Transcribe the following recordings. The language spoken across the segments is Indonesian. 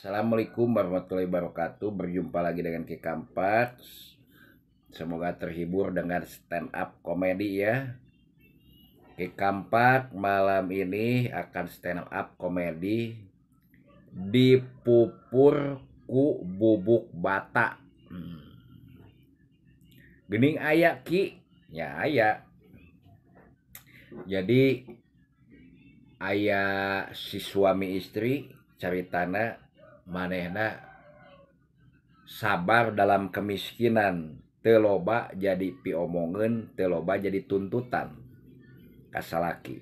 Assalamualaikum warahmatullahi wabarakatuh. Berjumpa lagi dengan Ki Kampak. Semoga terhibur dengan stand up komedi ya. Ki Kampak malam ini akan stand up komedi dipupur ku bubuk bata. Gening aya Ki, ya aya. Jadi aya si suami istri caritana manehna sabar dalam kemiskinan, teloba jadi piomongen, teloba jadi tuntutan kasalaki.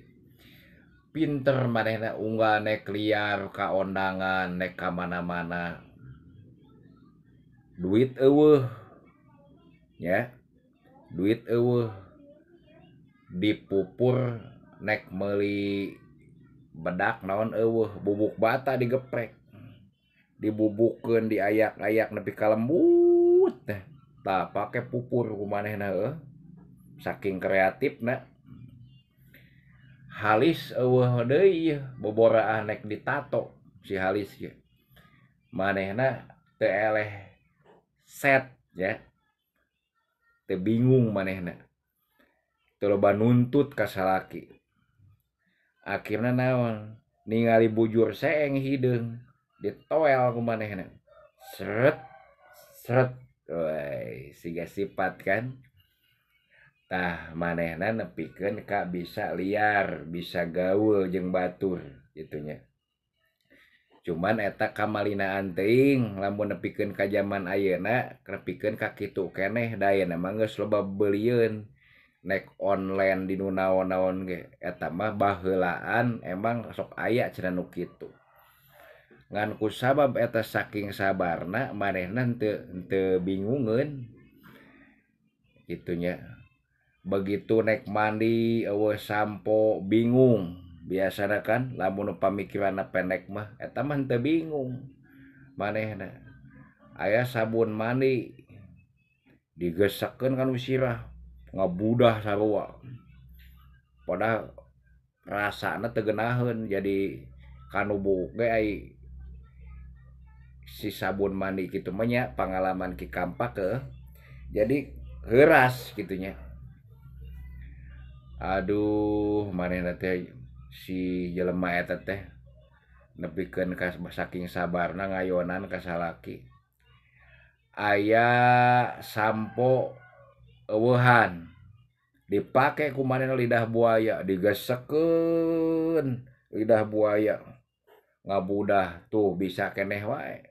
Pinter manehna unggah nek liar ka ondangan, nek ka mana-mana. Duit eueuh. Ya, duit eueuh. Dipupur nek meuli bedak naon eueuh, bubuk bata digeprek. Dibubukeun diayak-ayak nepi ka lembut teh. Tah pake pupur kumanehna saking kreatifna. Halis eueuh deui boboraah nek ditato si halis ge. Manehna teu eleh set ya. Teu bingung manehna. Teu loba nuntut ka salaki. Akhirna naon? Ningali bujur seeng hideung ditoel ku manehna. Seret seret. Woi, siga sifat kan. Tah manehna nepikeun ka bisa liar, bisa gaul jeung batur gitunya. Cuman eta kamalinaan teuing lamun nepikeun ka zaman ayeuna, nepikeun ka kitu keneh da ayeuna mah geus loba beulieun. Nek online di nu naon-naon ge eta mah baheulaan emang sok aya cenah nu kitu. Ngan kusabab eta saking sabarna manehna henteu bingungeun gitunya. Begitu nek mandi eueuh sampo bingung. Biasana kan lamun pamikiranna pendek mah eta mah henteu bingung manehna. Aya sabun mandi digesekeun kan sirah ngabudah sarua. Padahal rasana teu geunaheun jadi kanubu ge ai si sabun mandi kitu mah nya pangalaman Ki Kampak jadi heuras gitunya. Aduh manehna teh si jelema eta teh nepikeun ka saking sabarna ngayonan ka salaki. Aya sampo eueuhan dipake ku manehna lidah buaya, digesekeun lidah buaya ngabudah tuh bisa keneh wae.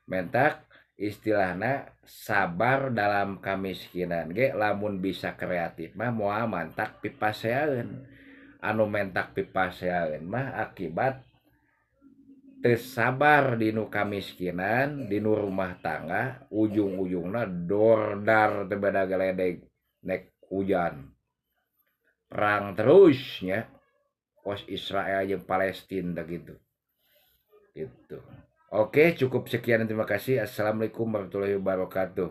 Mentak istilahna sabar dalam kamiskinan ge lamun bisa kreatif mah moal mantak pipaseaeun. Anu mentak pipaseaeun mah akibat teu sabar dinu kamiskinan, dinu rumah tangga, ujung-ujungna dordar teu beda galedeg nek hujan. Perang terus nya. Pos Israel jeung Palestina gitu. Gitu. Oke, cukup sekian, terima kasih. Assalamualaikum warahmatullahi wabarakatuh.